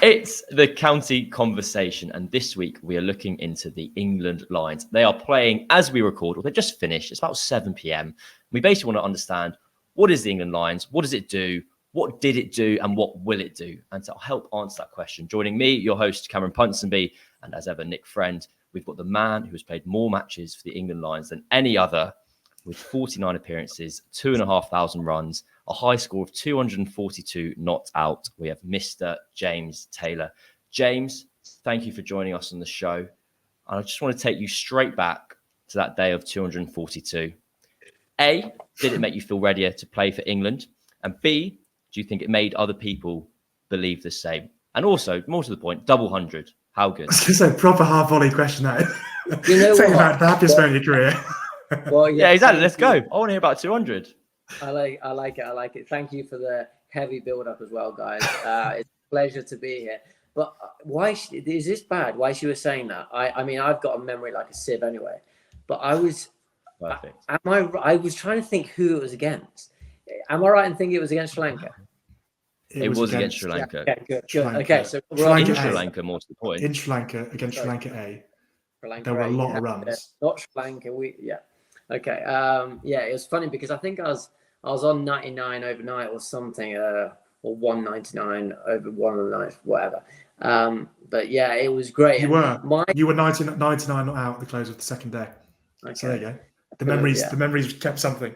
It's the county conversation, and this week we are looking into the England Lions. They are playing as we record, or they just finished. It's about 7 p.m. We basically want to understand, what is the England Lions? What does it do? What did it do? And what will it do? And to help answer that question, joining me, your host, Cameron Ponsonby, and as ever, Nick Friend. We've got the man who has played more matches for the England Lions than any other, with 49 appearances, 2,500 runs, a high score of 242 not out. We have Mr. James Taylor. James, thank you for joining us on the show. And I just want to take you straight back to that day of 242. A, did it make you feel readier to play for England? And B, do you think it made other people believe the same? And also, more to the point, double 100. How good? I was going to say, proper hard volley question that is. You know Taking what? back the happiest moment of your career. Well, Yeah, exactly. Let's go. I want to hear about 200. I like it. Thank you for the heavy build-up as well, guys. It's a pleasure to be here. But why is this bad? Why she was saying that? I mean, I've got a memory like a sieve anyway. But I was, Perfect. I was trying to think who it was against. Am I right in thinking it was against Sri Lanka? It was against Sri Lanka. Yeah, okay, good. Sri Lanka. Okay, so Sri Lanka, more to the point. In Sri Lanka, against Sri Lanka A. Sri Lanka, There were a lot of runs. Not Sri Lanka. Okay. Yeah, it was funny because I think I was on 99 overnight or something, or 199 over one of the nights, whatever. But yeah, it was great. You were 99 not out at the close of the second day. Okay. So there you go. The memories kept something.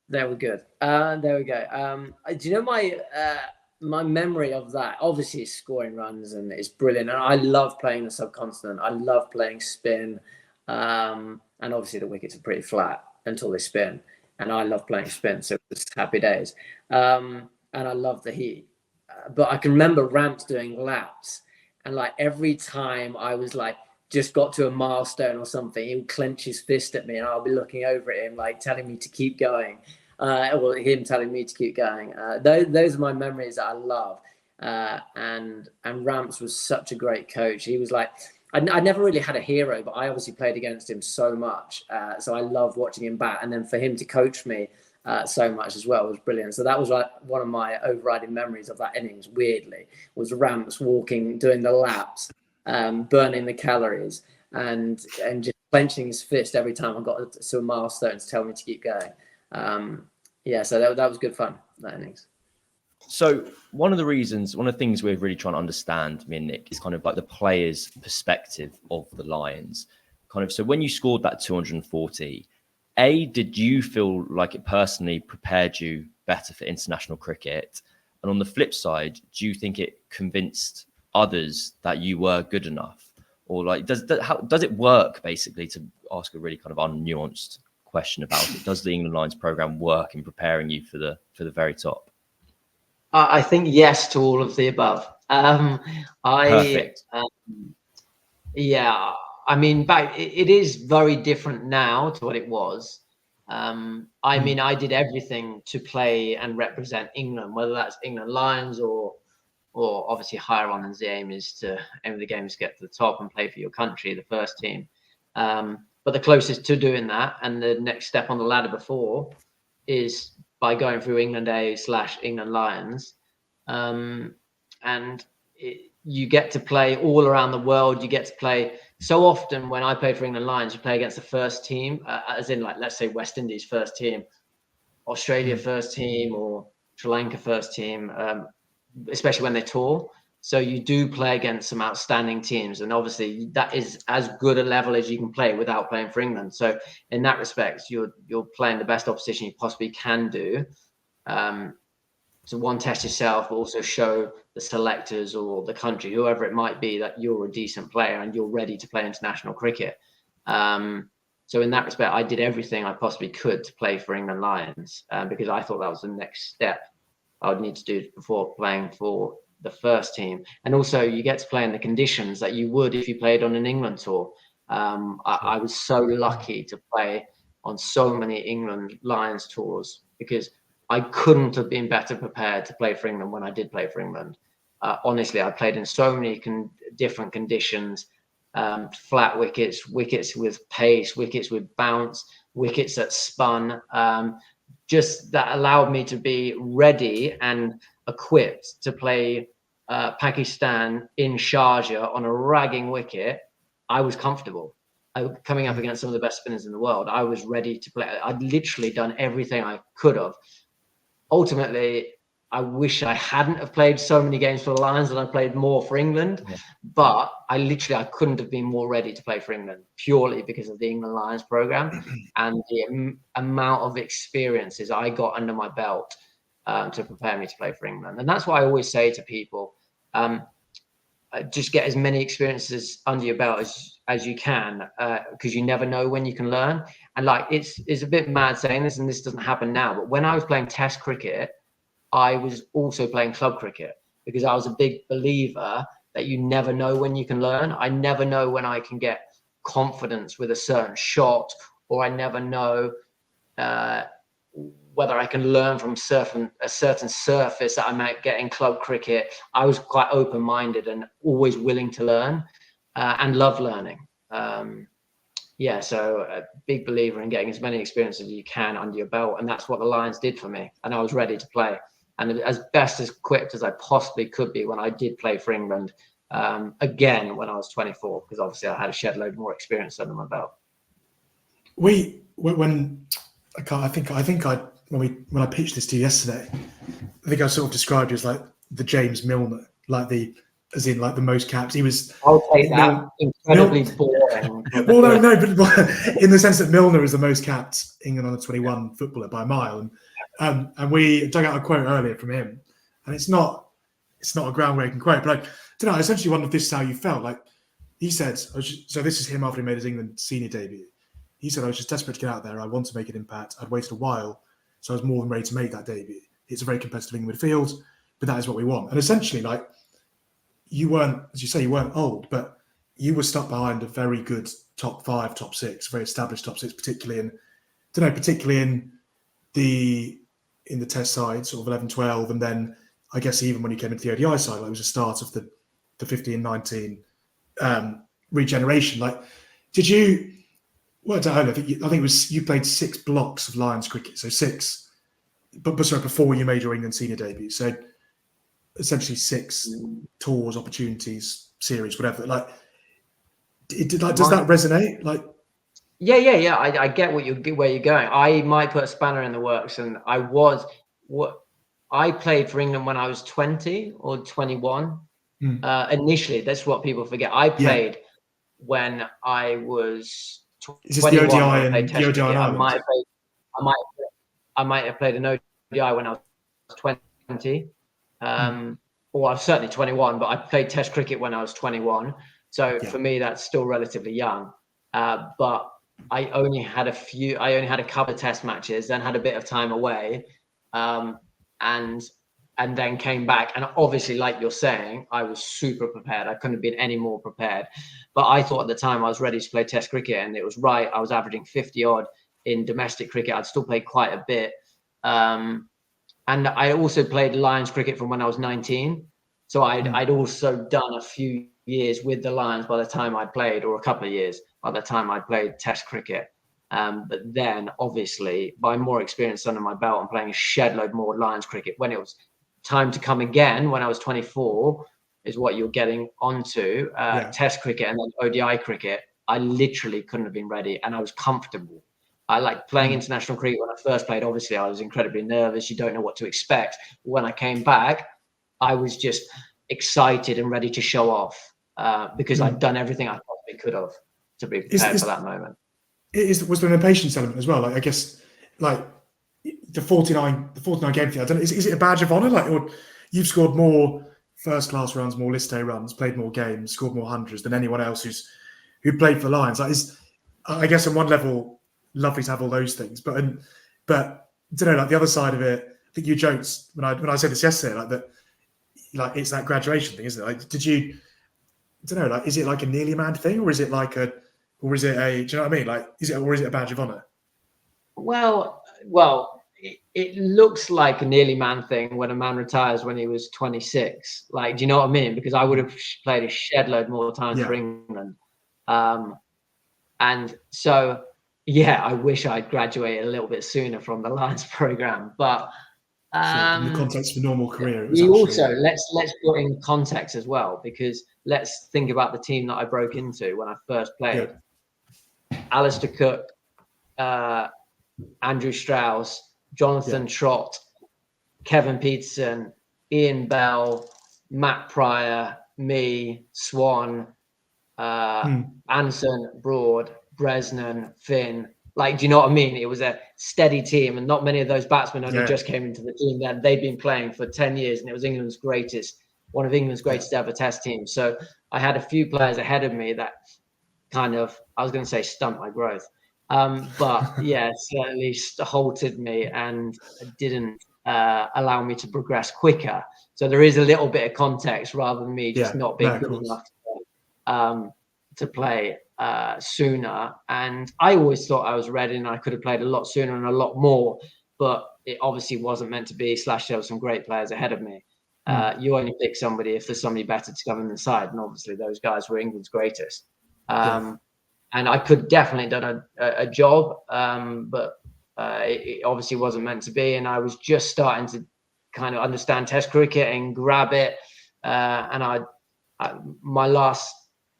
There we go. There we go. Do you know my memory of that? Obviously, it's scoring runs and it's brilliant. And I love playing the subcontinent. I love playing spin. And obviously, the wickets are pretty flat until they spin. And I love playing spin, so it's happy days. And I love the heat. But I can remember Ramps doing laps. And like every time I was like, just got to a milestone or something, he would clench his fist at me and I'll be looking over at him, like telling me to keep going. Well, him telling me to keep going. Those are my memories that I love. And Ramps was such a great coach. He was like, I never really had a hero, but I obviously played against him so much. So I loved watching him bat. And then for him to coach me so much as well was brilliant. So that was like one of my overriding memories of that innings, weirdly, was Ramps walking, doing the laps, burning the calories and just clenching his fist every time I got to a milestone to tell me to keep going. So that was good fun, that innings. So one of the things we're really trying to understand, me and Nick, is kind of like the player's perspective of the Lions. So when you scored that 240, did you feel like it personally prepared you better for international cricket? And on the flip side, do you think it convinced others that you were good enough? Or like, does it work, basically, to ask a really kind of unnuanced question about it? Does the England Lions program work in preparing you for the very top? I think yes to all of the above. Perfect. I mean, it is very different now to what it was. I mean, I did everything to play and represent England, whether that's England Lions or obviously higher on, and the aim of the game is to get to the top and play for your country, the first team. But the closest to doing that, and the next step on the ladder before, is by going through England A/England Lions. You get to play all around the world. You get to play so often. When I play for England Lions, you play against the first team, as in, like, let's say West Indies first team, Australia first team, or Sri Lanka first team, especially when they tour. So you do play against some outstanding teams, and obviously that is as good a level as you can play without playing for England. So in that respect, you're playing the best opposition you possibly can do. So one, test yourself, but also show the selectors or the country, whoever it might be, that you're a decent player and you're ready to play international cricket. So in that respect, I did everything I possibly could to play for England Lions, because I thought that was the next step I would need to do before playing for the first team. And also you get to play in the conditions that you would if you played on an England tour. I was so lucky to play on so many England Lions tours, because I couldn't have been better prepared to play for England when I did play for England. Honestly, I played in so many different conditions, flat wickets, wickets with pace, wickets with bounce, wickets that spun, just that allowed me to be ready and equipped to play Pakistan in Sharjah on a ragging wicket, I was comfortable. Coming up against some of the best spinners in the world, I was ready to play. I'd literally done everything I could have. Ultimately, I wish I hadn't have played so many games for the Lions and I played more for England. Yeah. But I couldn't have been more ready to play for England purely because of the England Lions program and the amount of experiences I got under my belt to prepare me to play for England. And that's what I always say to people. Just get as many experiences under your belt as you can, because you never know when you can learn. And like, it's a bit mad saying this, and this doesn't happen now, but when I was playing Test cricket, I was also playing club cricket because I was a big believer that you never know when you can learn. I never know when I can get confidence with a certain shot, or I never know whether I can learn from a certain surface that I might get in club cricket. I was quite open-minded and always willing to learn and love learning. So a big believer in getting as many experiences as you can under your belt. And that's what the Lions did for me. And I was ready to play. And as best as equipped as I possibly could be when I did play for England, again, when I was 24, because obviously I had a shed load more experience under my belt. When I pitched this to you yesterday, I think I sort of described you as like the James Milner, as in the most caps. He was. I'll take that. Incredibly boring. Well, no, but in the sense that Milner is the most capped England under 21 footballer by a mile, and we dug out a quote earlier from him, and it's not a groundbreaking quote, but I don't know. I essentially wonder if this is how you felt. Like he said, so this is him after he made his England senior debut. He said, I was just desperate to get out there. I want to make an impact. I'd waited a while, so I was more than ready to make that debut. It's a very competitive England midfield, but that is what we want. And essentially, like, you weren't, as you say, you weren't old, but you were stuck behind a very good top 5, top 6, very established top 6, particularly in the Test side, sort of 11-12, and then I guess even when you came into the ODI side, it was the start of the 15-19 regeneration. Like, did you? Well, I think it was you played 6 blocks of Lions cricket, so 6, but before you made your England senior debut, so essentially 6 tours, opportunities, series, whatever. Like, does that resonate? Like, yeah. I get where you're going. I might put a spanner in the works, and I played for England when I was 20 or 21. Initially, that's what people forget. I played when I was. Is this the ODI and the ODI and I might have played an ODI when I was 20, or I was certainly 21. But I played Test cricket when I was 21. So for me, that's still relatively young. But I only had a couple of Test matches, then had a bit of time away, and then came back. And obviously, like you're saying, I was super prepared. I couldn't have been any more prepared. But I thought at the time I was ready to play Test cricket, and it was right. I was averaging 50 odd in domestic cricket. I'd still played quite a bit. And I also played Lions cricket from when I was 19. So I'd also done a few years with the Lions by the time I played, or a couple of years by the time I played Test cricket. But then obviously by more experience under my belt and playing a shed load more Lions cricket, when it was time to come again, when I was 24, is what you're getting onto, Test cricket and then ODI cricket, I literally couldn't have been ready, and I was comfortable. I like playing international cricket when I first played. Obviously, I was incredibly nervous. You don't know what to expect. When I came back, I was just excited and ready to show off because I'd done everything I possibly could have to be prepared for that moment. Was there an impatience element as well? Like, I guess, like, the 49 game thing, I don't know, is it a badge of honour? Like, or you've scored more first class runs, more list A runs, played more games, scored more hundreds than anyone else who played for the Lions. Like, I guess on one level, lovely to have all those things, but I don't know, like the other side of it, I think you joked when I said this yesterday, like that, like it's that graduation thing, isn't it? Like, I don't know, like, is it like a nearly mad thing, or is it a, do you know what I mean? Like, is it a badge of honour? Well, it looks like a nearly man thing when a man retires when he was 26. Like, do you know what I mean? Because I would have played a shed load more times for England. And so, I wish I'd graduated a little bit sooner from the Lions program. But In the context of a normal career, it was we actually, also let's put in context as well, because let's think about the team that I broke into when I first played. Alistair Cook, Andrew Strauss, Jonathan Trott, Kevin Peterson, Ian Bell, Matt Pryor, me, Swan, Anson, Broad, Bresnan, Finn. Like, do you know what I mean? It was a steady team, and not many of those batsmen only just came into the team. Then they'd been playing for 10 years, and it was one of England's greatest ever test teams. So I had a few players ahead of me that kind of, I was going to say, stunt my growth. But yeah, certainly halted me and didn't allow me to progress quicker. So there is a little bit of context rather than me just not being good enough to play sooner. And I always thought I was ready and I could have played a lot sooner and a lot more, but it obviously wasn't meant to be. There were some great players ahead of me. You only pick somebody if there's somebody better to come in the side, and obviously those guys were England's greatest. And I could definitely done a job, but it obviously wasn't meant to be. And I was just starting to kind of understand Test cricket and grab it. And my last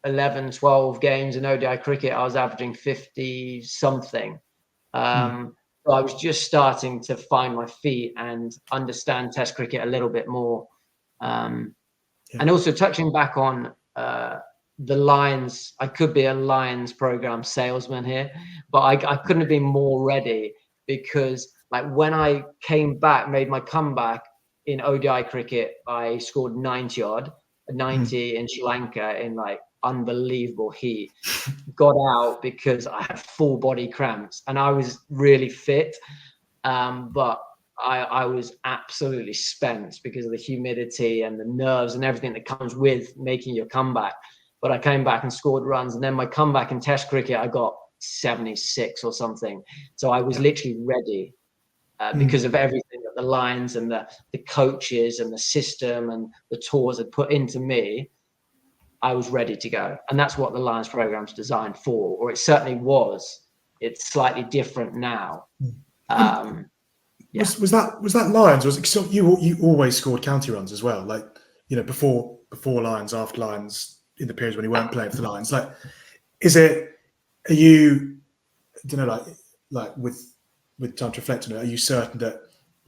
11, 12 games in ODI cricket, I was averaging 50 something. So I was just starting to find my feet and understand Test cricket a little bit more. And also touching back on the Lions, I could be a Lions program salesman here, but I couldn't have been more ready, because like when I came back, made my comeback in ODI cricket, I scored 90 in Sri Lanka in like unbelievable heat. Got out because I had full body cramps and I was really fit, but I was absolutely spent because of the humidity and the nerves and everything that comes with making your comeback. But I came back and scored runs, and then my comeback in Test cricket, I got 76 or something. So I was literally ready because of everything that the Lions and the coaches and the system and the tours had put into me. I was ready to go. And that's what the Lions program's designed for, or it certainly was. It's slightly different now. Was that Lions? Was it, so you always scored county runs as well? Like, you know, before Lions, after Lions, in the periods when you weren't playing for the Lions. Like, are you, I don't know, like with time to reflect on it, are you certain that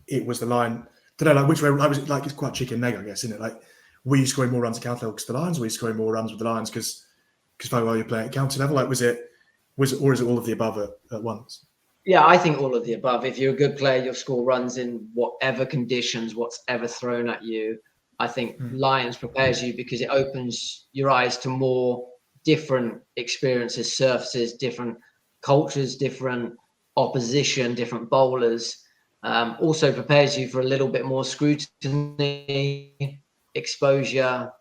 it was the line? I don't know, like which way, was it like, it's quite chicken and egg, I guess, isn't it? Like, were you scoring more runs at county level because the Lions, or were you scoring more runs with the Lions because very well you're playing at county level? Like, was it, or is it all of the above at once? Yeah, I think all of the above. If you're a good player, you'll score runs in whatever conditions, whatever thrown at you. I think Lions prepares you because it opens your eyes to more different experiences, surfaces, different cultures, different opposition, different bowlers. Also prepares you for a little bit more scrutiny, exposure.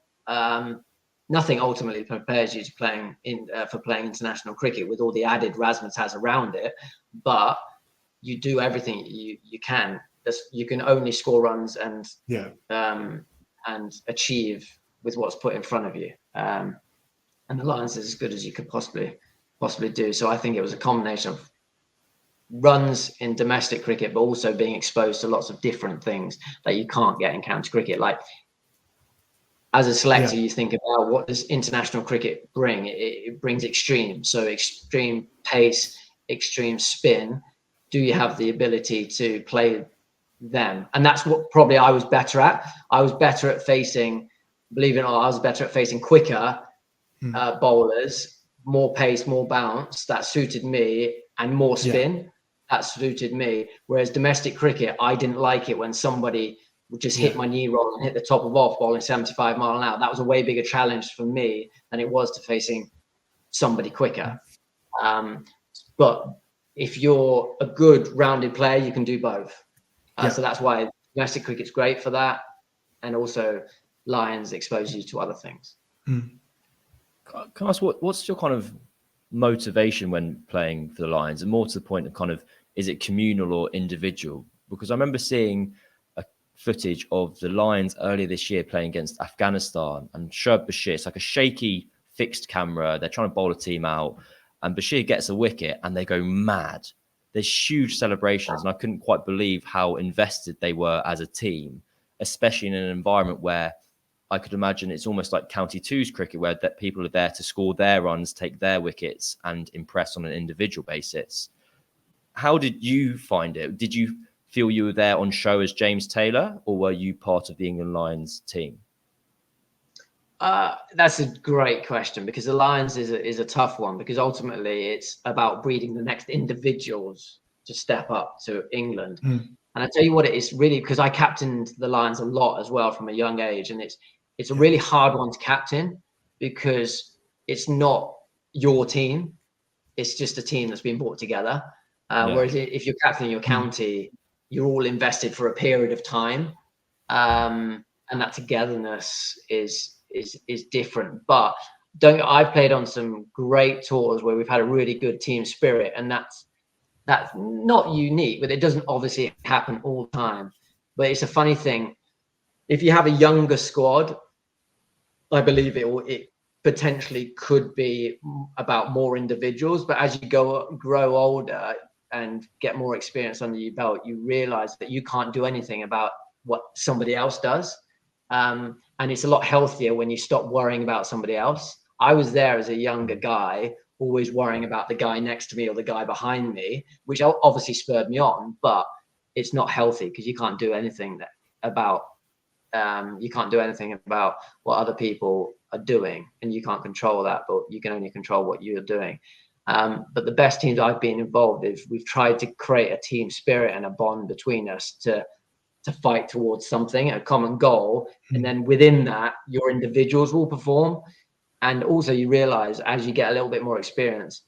Nothing ultimately prepares you to playing international cricket with all the added razzmatazz around it, but you do everything you can. You can only score runs and achieve with what's put in front of you. And the Lions is as good as you could possibly do. So I think it was a combination of runs in domestic cricket, but also being exposed to lots of different things that you can't get in county cricket. Like, as a selector, you think about what does international cricket bring? It brings extreme. So extreme pace, extreme spin. Do you have the ability to play them? And that's what probably I was better at. I was better at facing, believe it or not, I was better at facing quicker bowlers, more pace, more bounce. That suited me, and more spin. That suited me. Whereas domestic cricket, I didn't like it when somebody would just hit my knee roll and hit the top of off bowling 75 mile an hour. That was a way bigger challenge for me than it was to facing somebody quicker. But if you're a good rounded player, you can do both. So that's why domestic cricket's great for that. And also Lions expose you to other things. Can I ask, what's your kind of motivation when playing for the Lions? And more to the point of kind of, is it communal or individual? Because I remember seeing footage of the Lions earlier this year playing against Afghanistan, and Shoaib Bashir, it's like a shaky fixed camera. They're trying to bowl a team out, and Bashir gets a wicket and they go mad. there's huge celebrations, and I couldn't quite believe how invested they were as a team, especially in an environment where I could imagine it's almost like County Twos cricket, where that people are there to score their runs, take their wickets, and impress on an individual basis. How did you find it? Did you feel you were there on show as James Taylor, or were you part of the England Lions team? That's a great question, because the Lions is a tough one, because ultimately it's about breeding the next individuals to step up to England. And I tell you what, it is really, because I captained the Lions a lot as well from a young age, and it's a really hard one to captain, because it's not your team, it's just a team that's been brought together. Whereas if you're captaining your county, you're all invested for a period of time, and that togetherness is different. But I've played on some great tours where we've had a really good team spirit, and that's not unique, but it doesn't obviously happen all the time. But it's a funny thing, if you have a younger squad, I believe it potentially could be about more individuals. But as you grow older and get more experience under your belt, you realize that you can't do anything about what somebody else does. And it's a lot healthier when you stop worrying about somebody else. I was there as a younger guy, always worrying about the guy next to me or the guy behind me, which obviously spurred me on, but it's not healthy, because you can't do anything about what other people are doing, and you can't control that, but you can only control what you're doing. But the best teams I've been involved in, we've tried to create a team spirit and a bond between us to fight towards something, a common goal. And then within that, your individuals will perform. And also you realize, as you get a little bit more experience,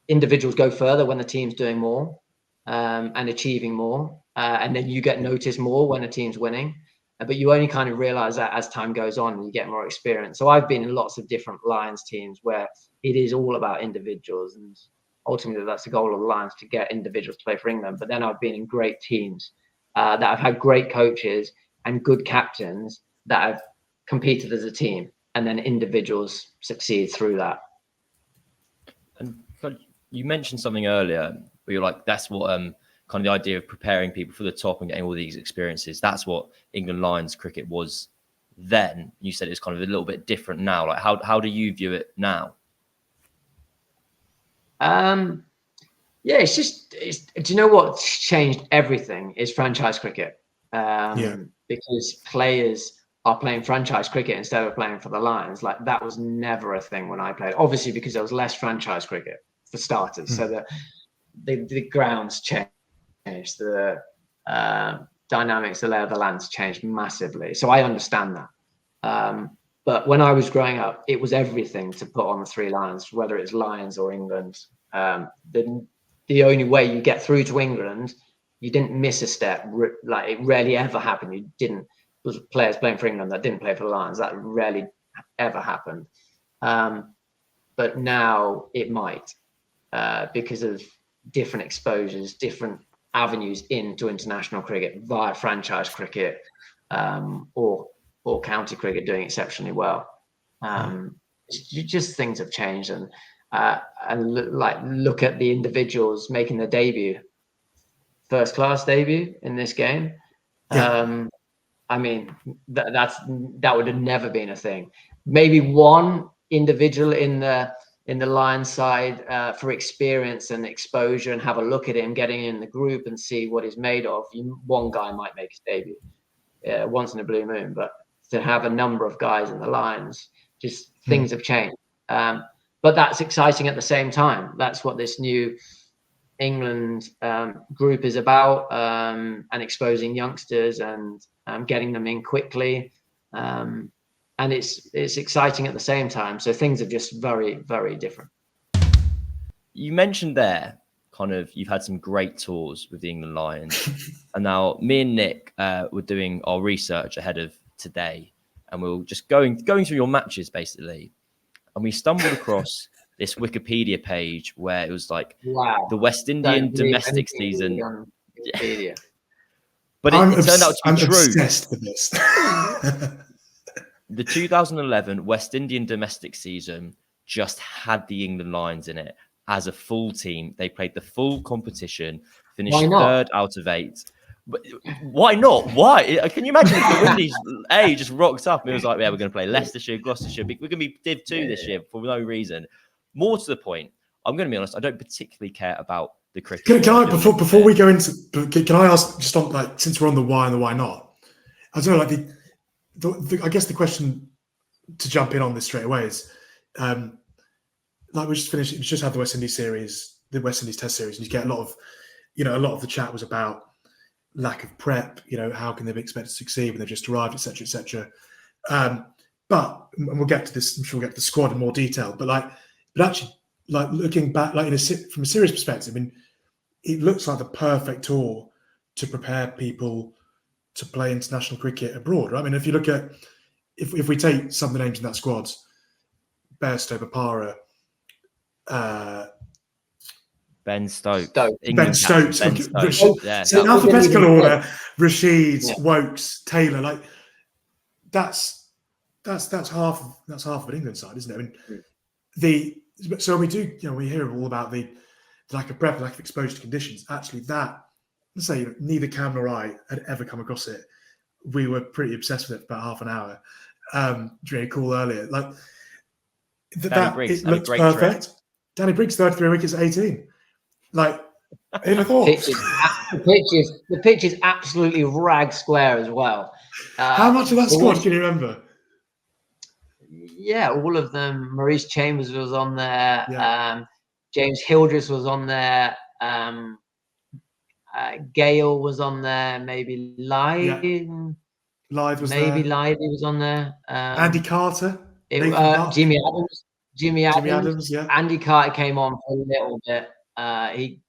individuals go further when the team's doing more, and achieving more. And then you get noticed more when a team's winning. But you only kind of realize that as time goes on and you get more experience. So I've been in lots of different Lions teams where it is all about individuals, and ultimately that's the goal of the Lions, to get individuals to play for England. But then I've been in great teams that have had great coaches and good captains that have competed as a team, and then individuals succeed through that. And you mentioned something earlier where you're like, that's what kind of the idea of preparing people for the top and getting all these experiences. That's what England Lions cricket was then. You said it's kind of a little bit different now. Like, how do you view it now? Yeah, do you know what's changed everything is franchise cricket. Because players are playing franchise cricket instead of playing for the Lions. Like, that was never a thing when I played, obviously because there was less franchise cricket for starters. So the grounds changed, the dynamics, the lay of the land's changed massively. So I understand that. But when I was growing up, it was everything to put on the three Lions, whether it's Lions or England. The only way you get through to England, you didn't miss a step. Like, it rarely ever happened. There was players playing for England that didn't play for the Lions. That rarely ever happened. But now it might, because of different exposures, different avenues into international cricket via franchise cricket, or county cricket doing exceptionally well. Just things have changed, and look at the individuals making their debut, first class debut in this game. I mean, that would have never been a thing. Maybe one individual in the Lions side, for experience and exposure, and have a look at him getting in the group and see what he's made of. One guy might make his debut once in a blue moon, but to have a number of guys in the Lions, just things have changed. But that's exciting at the same time. That's what this new England group is about, and exposing youngsters and getting them in quickly. And it's exciting at the same time. So things are just very, very different. You mentioned there, kind of, you've had some great tours with the England Lions. And now me and Nick were doing our research ahead of today, and we were just going through your matches, basically. And we stumbled across this Wikipedia page where it was like, the West Indian domestic season. Yeah. But it turned out to be true. I'm obsessed with this. The 2011 West Indian domestic season just had the England Lions in it. as a full team. They played the full competition, finished Why not? third out of 8. But why not? Why? Can you imagine if the Windies just rocked up and it was like, yeah, we're going to play Leicestershire, Gloucestershire. We're going to be Div 2 this year for no reason. More to the point, I'm going to be honest, I don't particularly care about the cricket. Can I before we go into? Can I ask just on like since we're on the why and the why not? I don't know. Like I guess the question to jump in on this straight away is, like we just finished. We just had the West Indies series, the West Indies Test series, and you get a lot of the chat was about lack of prep. How can they be expected to succeed when they've just arrived, etc., etc. But and we'll get to this. I'm sure we'll get to the squad in more detail. But actually, like looking back, like from a serious perspective, I mean, it looks like the perfect tour to prepare people to play international cricket abroad. Right? I mean, if you look at if we take some of the names in that squad, Bairstow, Bopara, Ben Stokes. Ben Stokes. Yeah, so in alphabetical order, Rashid, Wokes, Taylor, like that's half of an England side, isn't it? I mean, so we do, we hear all about the lack of prep, lack of exposure to conditions. Actually, let's say neither Cam nor I had ever come across it. We were pretty obsessed with it for about half an hour during a call earlier. Like it looked perfect. Trip. Danny Briggs 33 wickets at 18. Like, who'd have thought? The pitch is absolutely rag square as well. How much of that squad can you remember? Yeah, all of them. Maurice Chambers was on there. Yeah. James Hildreth was on there. Gale was on there. Maybe Live. Yeah. Live was maybe there. Live was on there. Andy Carter. Jimmy Adams. Yeah. Andy Carter came on for a little bit. He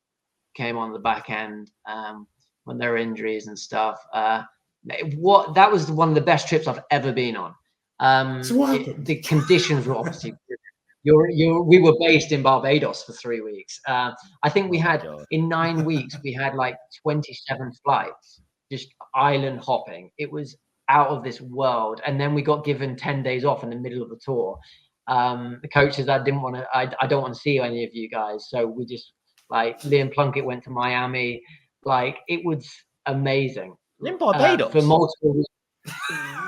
came on the back end when there were injuries and stuff. That was one of the best trips I've ever been on. So what happened? The conditions were obviously. We were based in Barbados for 3 weeks. I think we had in 9 weeks we had like 27 flights, just island hopping. It was out of this world. And then we got given 10 days off in the middle of the tour. The coach says, I don't want to see any of you guys. So we just Liam Plunkett went to Miami. It was amazing. In Barbados? For multiple weeks.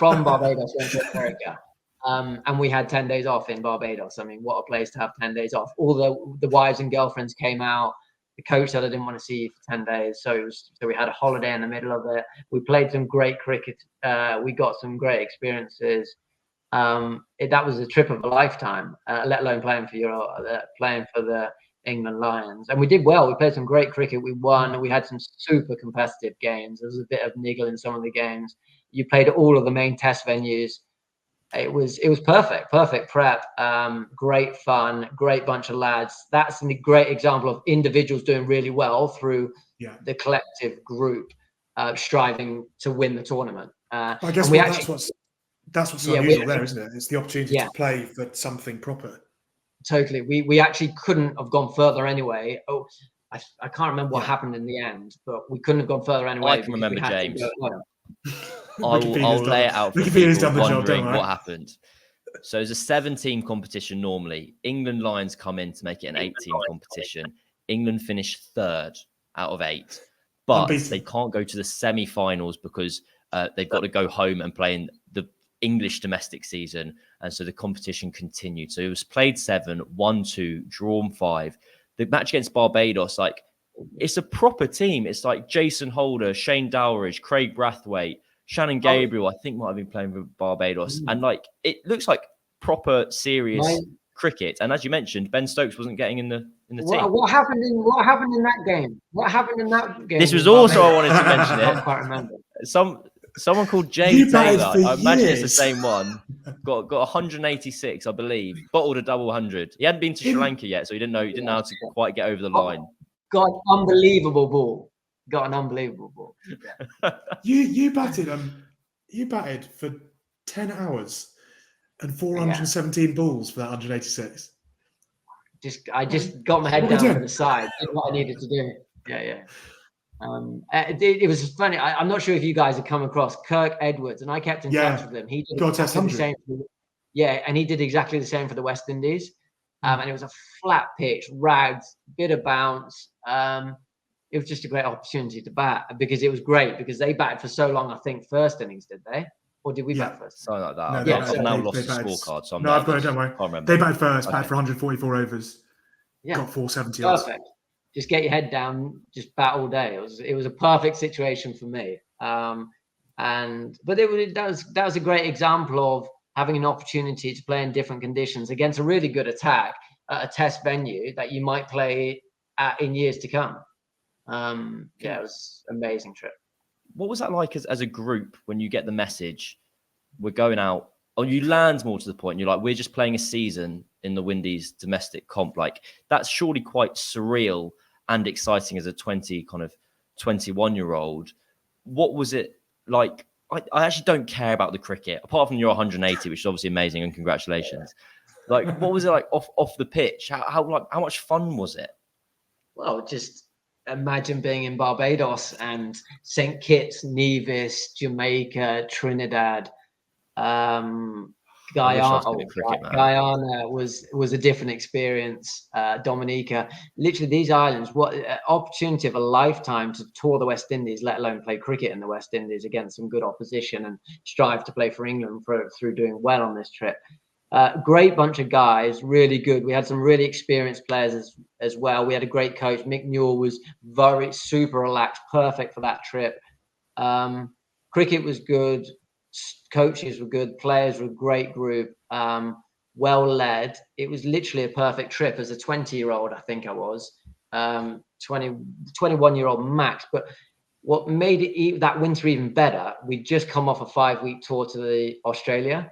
From Barbados went to America. And we had 10 days off in Barbados. I mean, what a place to have 10 days off. All the wives and girlfriends came out. The coach said, I didn't want to see you for 10 days. So we had a holiday in the middle of it. We played some great cricket. We got some great experiences. That was a trip of a lifetime, let alone playing for the England Lions. And we did well. We played some great cricket. We won. We had some super competitive games. There was a bit of niggle in some of the games. You played at all of the main test venues. It was perfect prep, great fun, great bunch of lads. That's a great example of individuals doing really well through the collective group striving to win the tournament. I guess that's what's so unusual there, isn't it? It's the opportunity to play for something proper. Totally. We actually couldn't have gone further anyway. I can't remember what happened in the end, but we couldn't have gone further anyway. I can remember, James. I'll lay it out for people wondering what happened. So it's a 7-team competition normally. England Lions come in to make it an 8-team competition. England finish 3rd out of 8. But they can't go to the semi-finals because they've got to go home and play in the English domestic season. And so the competition continued. So it was played 7, 1-2, drawn 5. The match against Barbados, it's a proper team. It's like Jason Holder, Shane Dowridge, Craig Brathwaite, Shannon Gabriel, I think might have been playing for Barbados. And it looks like proper serious cricket. And as you mentioned, Ben Stokes wasn't getting in the team. What happened in that game? What happened in that game? This was also I wanted to mention it. I can't quite remember. Someone called James Taylor, I imagine it's the same one, got 186, I believe, bottled a double 100. He hadn't been to Sri Lanka yet, so he didn't know how to quite get over the line. Got an unbelievable ball. Yeah. You batted for 10 hours and 417 balls for that 186. I just got my head down to the side, did what I needed to do. Yeah. It was funny. I'm not sure if you guys have come across Kirk Edwards, and I kept in touch with him. He did exactly the same. And he did exactly the same for the West Indies. And it was a flat pitch, ragged, bit of bounce. It was just a great opportunity to bat because it was great because they batted for so long. I think first innings, did they? Or did we bat first? Something like that. No, I've now lost the scorecard. So I've got it. Don't worry. Can't remember. They batted first. Batted for 144 overs. Yeah, got 470 odds. Perfect. Just get your head down. Just bat all day. It was a perfect situation for me. But that was a great example of having an opportunity to play in different conditions against a really good attack at a test venue that you might play at in years to come. It was an amazing trip. What was that like as a group when you get the message, we're going out, or you land more to the point, you're like, we're just playing a season in the Windies domestic comp? Like, that's surely quite surreal and exciting as a 21-year-old. What was it like? I actually don't care about the cricket, apart from your 180, which is obviously amazing, and congratulations. Like, what was it like off the pitch? How much fun was it? Well, just imagine being in Barbados and St. Kitts, Nevis, Jamaica, Trinidad, Guyana was a different experience. Dominica, literally these islands, what opportunity of a lifetime to tour the West Indies, let alone play cricket in the West Indies against some good opposition and strive to play for England through doing well on this trip. Great bunch of guys, really good. We had some really experienced players as well. We had a great coach. Mick Newell was very super relaxed, perfect for that trip. Cricket was good. Coaches were good. Players were a great group. Well led. It was literally a perfect trip as a 20-year-old. I think I was 21-year-old max. But what made it that winter even better, we'd just come off a 5-week tour to Australia.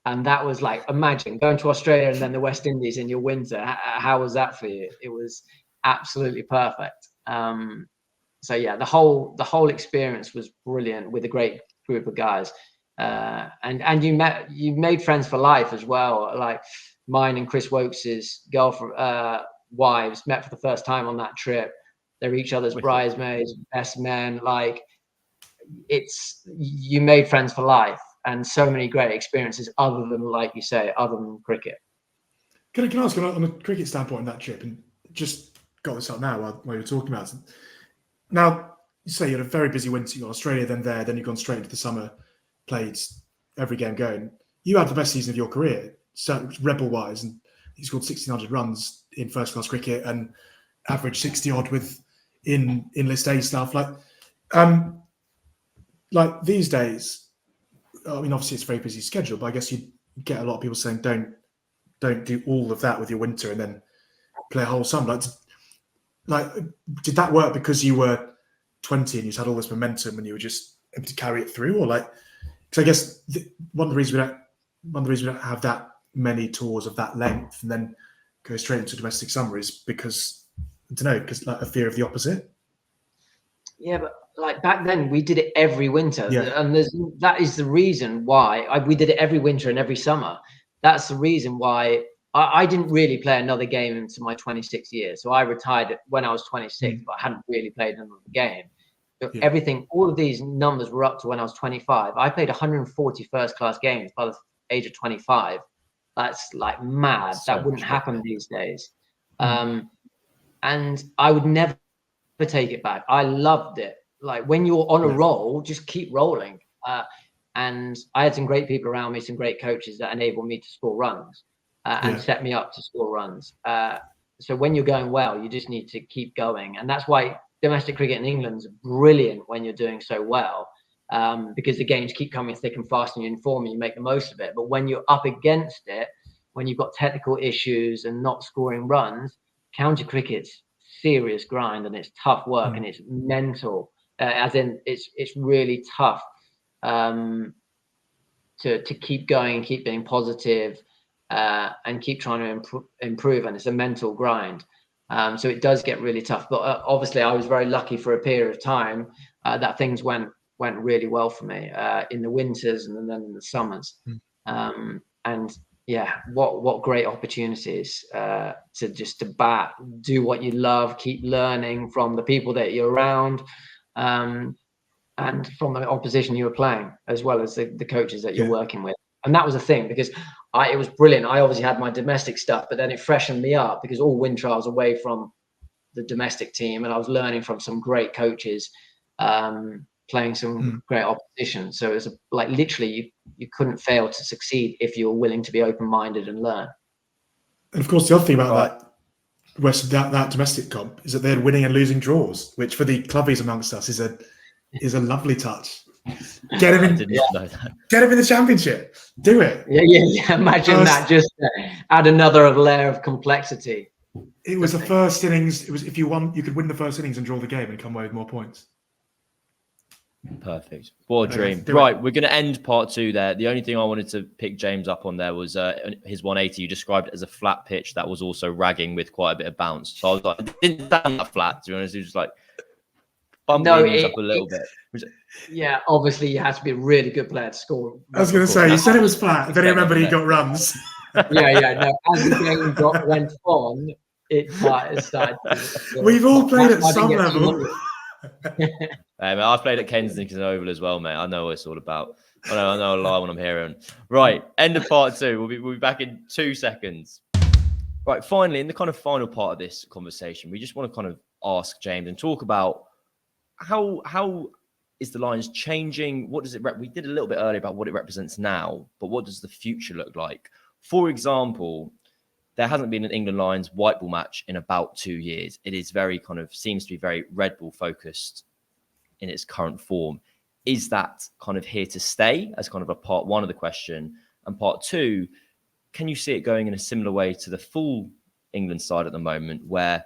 And that was like, imagine going to Australia and then the West Indies in your winter. How was that for you? It was absolutely perfect. So yeah, the whole experience was brilliant with a great group of guys. And you made friends for life as well. Like mine and Chris Wokes's wives met for the first time on that trip. They're each other's bridesmaids, best men. Like you made friends for life. And so many great experiences other than, like you say, other than cricket. Can I ask on a cricket standpoint on that trip, and just got this up now while you're talking about it. Now, you say you had a very busy winter, you got Australia, then you've gone straight into the summer, played every game going. You had the best season of your career, so rebel-wise, and you scored 1,600 runs in first-class cricket and averaged 60-odd in List A stuff. Like these days, I mean, obviously it's a very busy schedule, but I guess you get a lot of people saying don't do all of that with your winter and then play a whole summer. Like, did that work because you were 20 and you had all this momentum and you were just able to carry it through, or like? Because I guess one of the reasons we don't have that many tours of that length and then go straight into domestic summer is because I don't know, because like a fear of the opposite. Yeah, but like back then we did it every winter, and that is the reason why we did it every winter and every summer. That's the reason why I didn't really play another game into my 26th year. So I retired when I was 26, but I hadn't really played another game. So everything, all of these numbers were up to when I was 25. I played 140 first-class games by the age of 25. That's like mad. That wouldn't happen these days. And I would never take it back. I loved it. Like when you're on a roll, just keep rolling. And I had some great people around me, some great coaches that enabled me to score runs and set me up to score runs. So when you're going well, you just need to keep going. And that's why domestic cricket in England's brilliant when you're doing so well, because the games keep coming thick and fast and you inform and you make the most of it. But when you're up against it, when you've got technical issues and not scoring runs, county cricket's serious grind and it's tough work and it's mental. As in, it's really tough to keep going and keep being positive and keep trying to improve. And it's a mental grind. So it does get really tough. But obviously, I was very lucky for a period of time that things went really well for me in the winters and then in the summers. And yeah, what great opportunities to bat, do what you love, keep learning from the people that you're around. And from the opposition you were playing, as well as the coaches that you're working with. And that was the thing, because it was brilliant. I obviously had my domestic stuff, but then it freshened me up because all winter I was away from the domestic team, and I was learning from some great coaches, playing some great opposition. So it was like literally you couldn't fail to succeed if you were willing to be open-minded and learn. And of course, the other thing about that domestic comp is that they had winning and losing draws, which for the clubbies amongst us is a lovely touch. Get him in. Get him in the championship. Do it. Yeah. Imagine that. Just add another layer of complexity. It was the first innings. It was if you won, you could win the first innings and draw the game and come away with more points. Perfect. What a dream. Right, we're going to end part 2 there. The only thing I wanted to pick James up on there was his 180. You described it as a flat pitch that was also ragging with quite a bit of bounce. So I was like, it didn't sound that flat, to be honest. It was just like bumping it up a little bit. Yeah, obviously you have to be a really good player to score. I was going to say, you said it was flat, then I remembered he got runs. Yeah. No, as the game went on, it started. We've all played at some level. Hey, man, I've played at Kensington Oval as well, mate. I know what it's all about. I know a lie when I'm hearing. Right, end of part 2. We'll be back in 2 seconds. Right, finally, in the kind of final part of this conversation, we just want to kind of ask James and talk about how is the Lions changing? What does it we did a little bit earlier about what it represents now, but what does the future look like? For example, there hasn't been an England Lions white ball match in about 2 years. It is very seems to be very red ball focused in its current form. Is that kind of here to stay as kind of a part 1 of the question? And part 2, can you see it going in a similar way to the full England side at the moment, where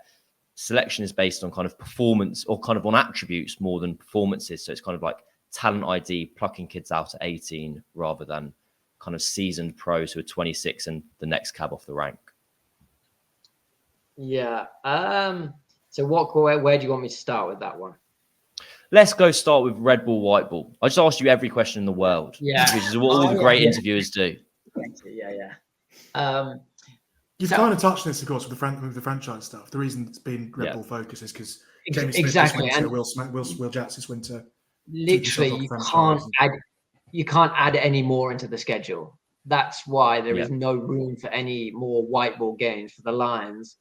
selection is based on kind of performance or kind of on attributes more than performances? So it's kind of like talent ID, plucking kids out at 18 rather than kind of seasoned pros who are 26 and the next cab off the rank. Yeah. So where do you want me to start with that one? Let's go start with red ball, white ball. I just asked you every question in the world, which is what all the great interviewers do. Yeah. You've kind of touched on this, of course, with the franchise stuff. The reason it's been red ball focus is because Jamie Smith this winter, Will Jacks this winter. Literally, you can't add any more into the schedule. That's why there is no room for any more white ball games for the Lions.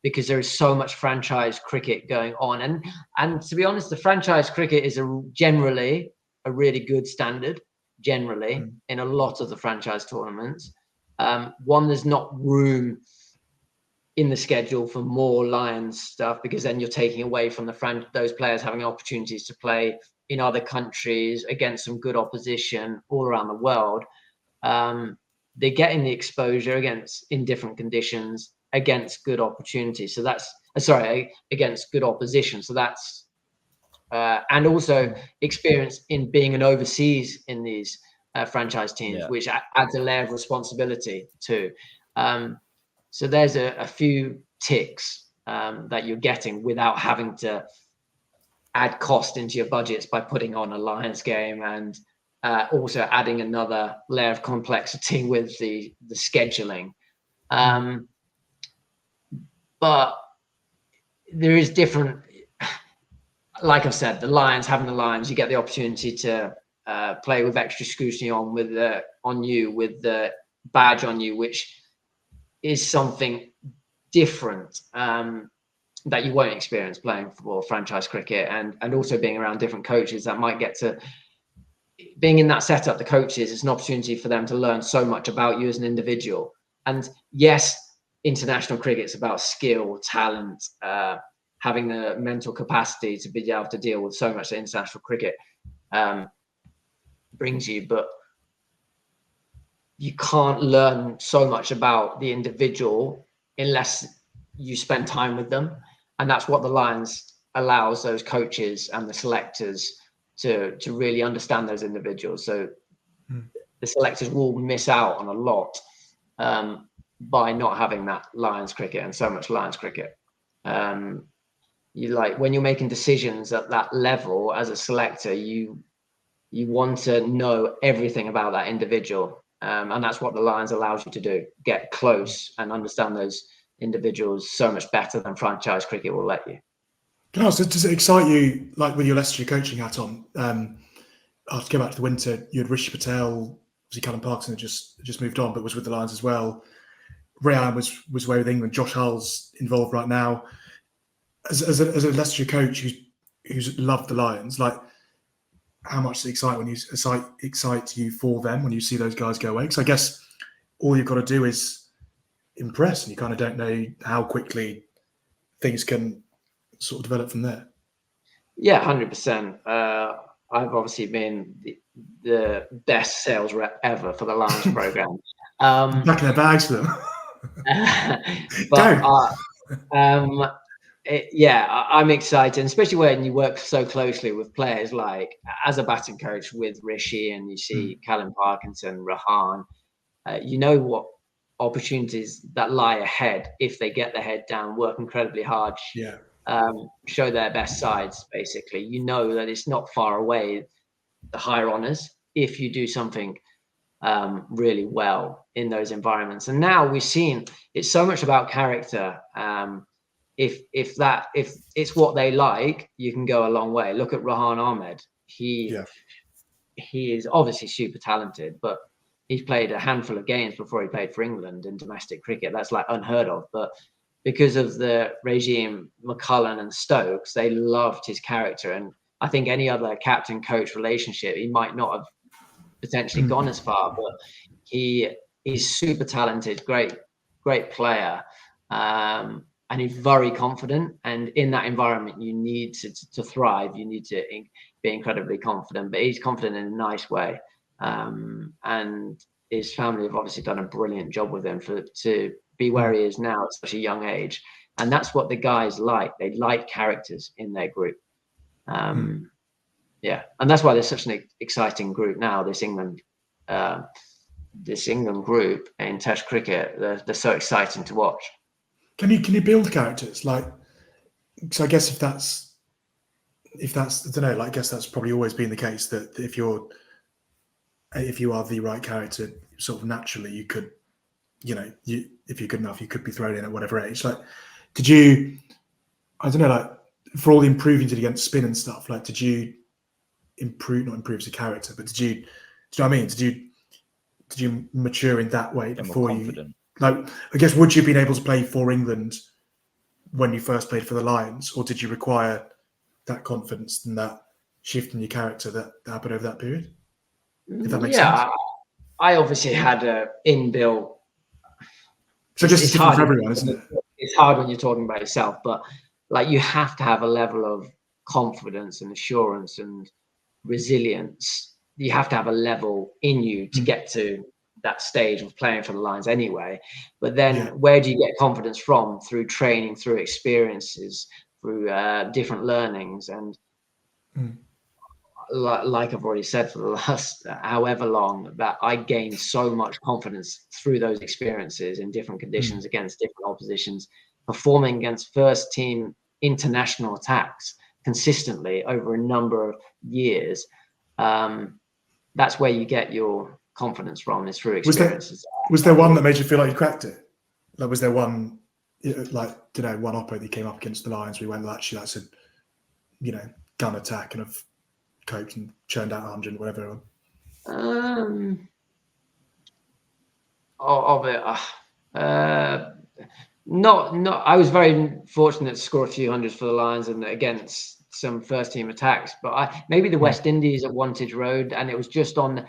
Because there is so much franchise cricket going on. And to be honest, the franchise cricket is generally a really good standard, in a lot of the franchise tournaments. There's not room in the schedule for more Lions stuff, because then you're taking away from those players having opportunities to play in other countries against some good opposition all around the world. They're getting the exposure in different conditions against good opportunities. So that's against good opposition. So that's and also experience in being an overseas in these franchise teams, which adds a layer of responsibility too. So there's a few ticks that you're getting without having to add cost into your budgets by putting on a Lions game, and also adding another layer of complexity with the scheduling. But there is different, like I've said, having the Lions, you get the opportunity to play with extra scrutiny with the badge on you, which is something different that you won't experience playing for franchise cricket, and also being around different coaches that might get to being in that setup. The coaches, it's an opportunity for them to learn so much about you as an individual. And yes, international cricket's about skill, talent, having the mental capacity to be able to deal with so much that international cricket brings you, but you can't learn so much about the individual unless you spend time with them. And that's what the Lions allows those coaches and the selectors to really understand those individuals. So the selectors will miss out on a lot by not having that Lions cricket and so much Lions cricket. When you're making decisions at that level as a selector, you want to know everything about that individual. And that's what the Lions allows you to do, get close and understand those individuals so much better than franchise cricket will let you. Can I ask, does it excite you, like with your Leicestershire coaching hat on, after go back to the winter, you had Rishi Patel obviously Callum Parkinson had just moved on, but was with the Lions as well. Ray Allen was away with England. Josh Hull's involved right now. As a Leicestershire coach who's loved the Lions, like, how much does it excite you for them when you see those guys go away? Because I guess all you've got to do is impress, and you kind of don't know how quickly things can sort of develop from there. Yeah, 100%. I've obviously been the best sales rep ever for the Lions program. Back in their bags for them. I'm excited, especially when you work so closely with players like, as a batting coach with Rishi, and you see Callum Parkinson, Rahan. You know what opportunities that lie ahead if they get their head down, work incredibly hard, show their best sides. Basically, you know that it's not far away, the higher honours, if you do something really well in those environments. And now we've seen it's so much about character. If it's what they like, you can go a long way. Look at Rahan Ahmed. He is obviously super talented, but he's played a handful of games before he played for England in domestic cricket. That's like unheard of. But because of the regime, McCullum and Stokes, they loved his character. And I think any other captain-coach relationship, he might not have potentially gone as far. But he's super talented, great player. And he's very confident. And in that environment, you need to thrive. You need to be incredibly confident. But he's confident in a nice way. And his family have obviously done a brilliant job with him to be where he is now at such a young age. And that's what the guys like. They like characters in their group. Yeah. And that's why there's such an exciting group now, this England group in Test cricket. They're so exciting to watch. Can you build characters? Like, so I guess if that's I don't know, like, I guess that's probably always been the case, that if you are the right character, sort of naturally you could, if you're good enough, you could be thrown in at whatever age. Like, did you, I don't know, like, for all the improving you did against spin and stuff, like, did you not improve as a character, but do you know what I mean? Did you mature in that way before you, like, I guess, would you have been able to play for England when you first played for the Lions, or did you require that confidence and that shift in your character that happened over that period? If that makes sense. I obviously had a inbuilt. So just it's different for everyone, isn't it? It's hard when you're talking about yourself, but like, you have to have a level of confidence and assurance and resilience. You have to have a level in you to get to that stage of playing for the Lions anyway. But then where do you get confidence from? Through training, through experiences, through different learnings. And like I've already said, for the last however long, that I gained so much confidence through those experiences in different conditions against different oppositions, performing against first team international attacks consistently over a number of years. That's where you get your confidence from, is through experiences. Was there one that made you feel like you cracked it? Like, was there one, like, one oppo that came up against the Lions, we went, well, actually, that's a, gun attack, and I've coped and churned out 100, whatever? Not. I was very fortunate to score a few hundreds for the Lions and against some first team attacks, but maybe the West Indies at Wantage Road, and it was just on.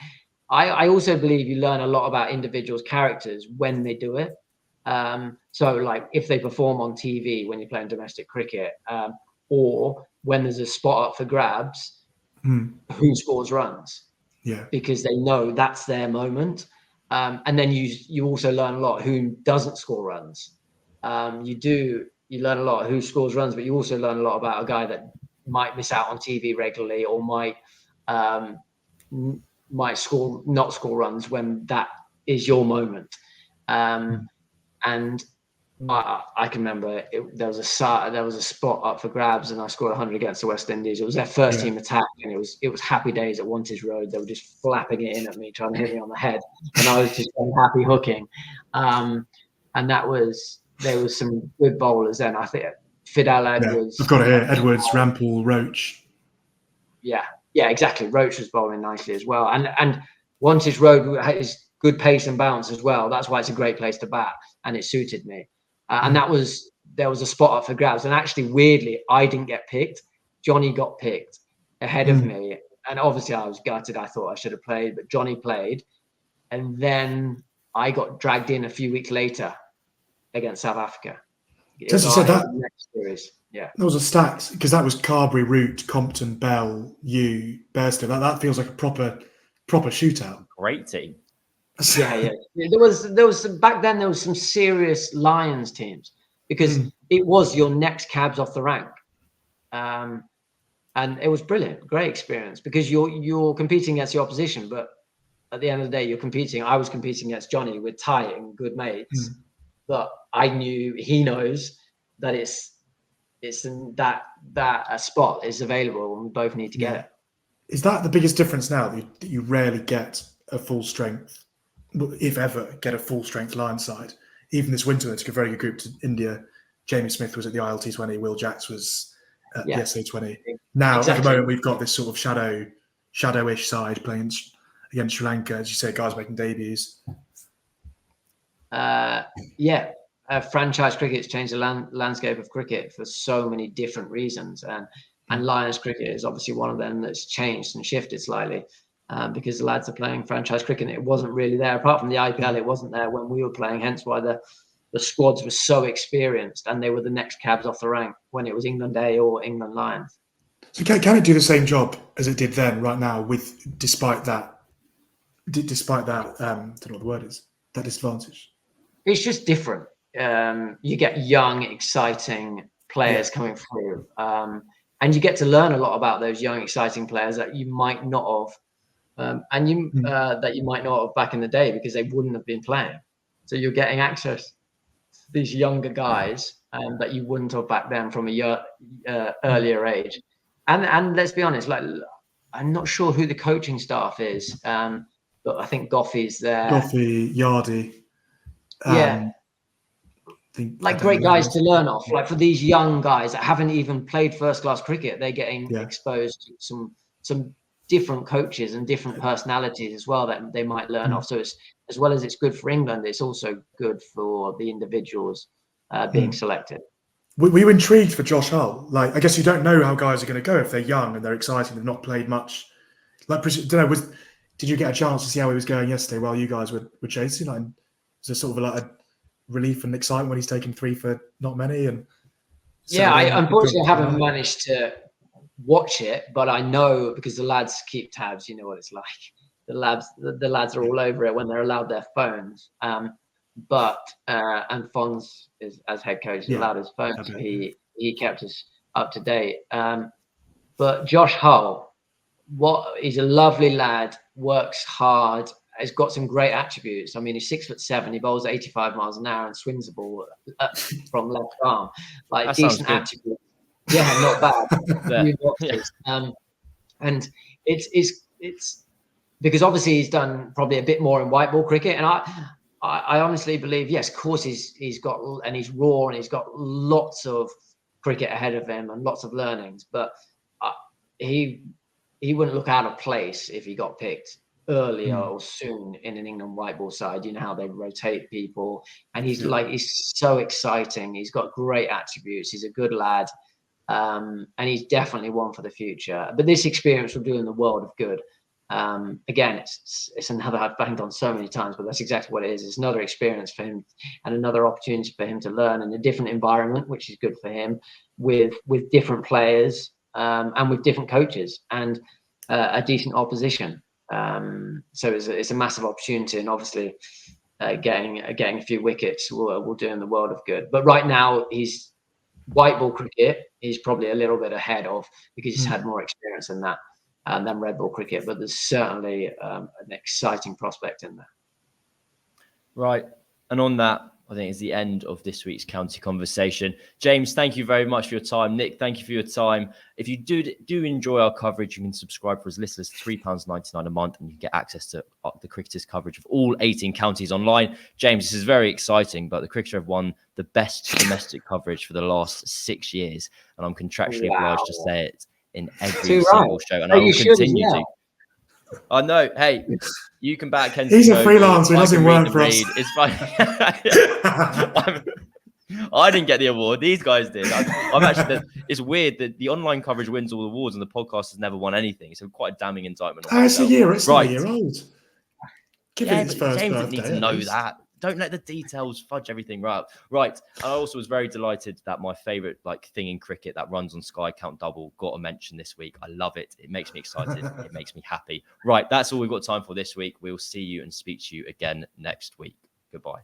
I also believe you learn a lot about individuals' characters when they do it. So, like, if they perform on TV when you're playing domestic cricket, or when there's a spot up for grabs, who scores runs? Yeah, because they know that's their moment. And then you also learn a lot who doesn't score runs. You learn a lot who scores runs, but you also learn a lot about a guy that might miss out on TV regularly, or might not score runs when that is your moment. And I can remember there was a spot up for grabs, and I scored 100 against the West Indies. It was their first team attack, and it was happy days at Wantage Road. They were just flapping it in at me, trying to hit me on the head, and I was just happy hooking. And there was some good bowlers then. I think Fidel Edwards. I've got it here. Edwards, Rampal, Roach. Yeah, exactly. Roach was bowling nicely as well, and Wantage Road has good pace and bounce as well. That's why it's a great place to bat, and it suited me. And there was a spot up for grabs. And actually, weirdly, I didn't get picked. Johnny got picked ahead of me. And obviously, I was gutted. I thought I should have played, but Johnny played. And then I got dragged in a few weeks later against South Africa. Just to say that next series. Yeah, there was a stack because that was Carberry, Root, Compton, Bell, you, Bairstow. That feels like a proper shootout. Great team. Yeah. There was back then. There was some serious Lions teams because it was your next cabs off the rank, and it was brilliant, great experience because you're competing against the opposition, but at the end of the day, I was competing against Johnny with Ty and good mates, but I knew he knows that it's that a spot is available and we both need to get it. Is that the biggest difference now that you rarely get a full strength, if ever, get a full strength line side? Even this winter, they took a very good group to India. Jamie Smith was at the ILT20, Will Jacks was at the SA20. Now, at the moment, we've got this sort of shadow-ish side playing against Sri Lanka, as you say, guys making debuts. Franchise cricket's changed the landscape of cricket for so many different reasons, and Lions cricket is obviously one of them that's changed and shifted slightly because the lads are playing franchise cricket. And it wasn't really there apart from the IPL. It wasn't there when we were playing. Hence why the squads were so experienced and they were the next cabs off the rank when it was England A or England Lions. So can it do the same job as it did then, right now, despite that? I don't know what the word is. That disadvantage. It's just different. You get young, exciting players coming through, and you get to learn a lot about those young, exciting players that you might not have, that you might not have back in the day because they wouldn't have been playing. So you're getting access to these younger guys that you wouldn't have back then from a earlier age. And let's be honest, like I'm not sure who the coaching staff is, but I think Goffey's there. Goffey, Yardy. Like great guys to learn off. Like for these young guys that haven't even played first class cricket, they're getting exposed to some different coaches and different personalities as well that they might learn off. So it's, as well as it's good for England, it's also good for the individuals being selected. Were you intrigued for Josh Hull? Like, I guess you don't know how guys are going to go if they're young and they're exciting. They've not played much. Like, don't know. Did you get a chance to see how he was going yesterday while you guys were chasing? Like, was there sort of like a relief and excitement when he's taken 3 for not many? And I unfortunately haven't managed to watch it, but I know because the lads keep tabs. You know what it's like. The lads are all over it when they're allowed their phones. And Fons is, as head coach, allowed his phone. So he kept us up to date. But Josh Hull, he's a lovely lad, works hard, has got some great attributes. I mean, he's 6'7", he bowls 85 miles an hour and swings the ball from left arm. Like that decent attributes. Yeah, not bad. And it's because obviously he's done probably a bit more in white ball cricket, and I honestly believe, yes, of course he's got, and he's raw and he's got lots of cricket ahead of him and lots of learnings, but he wouldn't look out of place if he got picked earlier or soon in an England white ball side. You know how they rotate people, and he's so exciting. He's got great attributes. He's a good lad, and he's definitely one for the future. But this experience will do him the world of good. Again, it's another, I've banged on so many times, but that's exactly what it is. It's another experience for him and another opportunity for him to learn in a different environment, which is good for him, with different players and with different coaches and a decent opposition. So it's a massive opportunity, and obviously getting a few wickets will do him the world of good. But right now, he's white ball cricket. He's probably a little bit ahead of, because he's had more experience in that than red ball cricket. But there's certainly an exciting prospect in there. Right, and on that, I think is the end of this week's county conversation. James, thank you very much for your time. Nick, thank you for your time. If you do enjoy our coverage, you can subscribe for as little as £3.99 a month, and you can get access to the Cricketers coverage of all 18 counties online. James, this is very exciting, but the Cricketer have won the best domestic coverage for the last 6 years, and I'm contractually obliged to say it in every single show, and I will continue to. I know. Hey, you can back Kenzie. He's a Noble. freelancer. He I doesn't can read work the for us. read. It's fine. I didn't get the award. These guys did. I'm actually. It's weird that the online coverage wins all the awards and the podcast has never won anything. It's quite a damning indictment on It's a myself. year. It's not Right. a year old. Give Yeah, it its but first James birthday. didn't need to at know least. that. Don't let the details fudge everything right. Right. And I also was very delighted that my favourite thing in cricket that runs on Sky Count Double got a mention this week. I love it. It makes me excited. It makes me happy. Right. That's all we've got time for this week. We'll see you and speak to you again next week. Goodbye.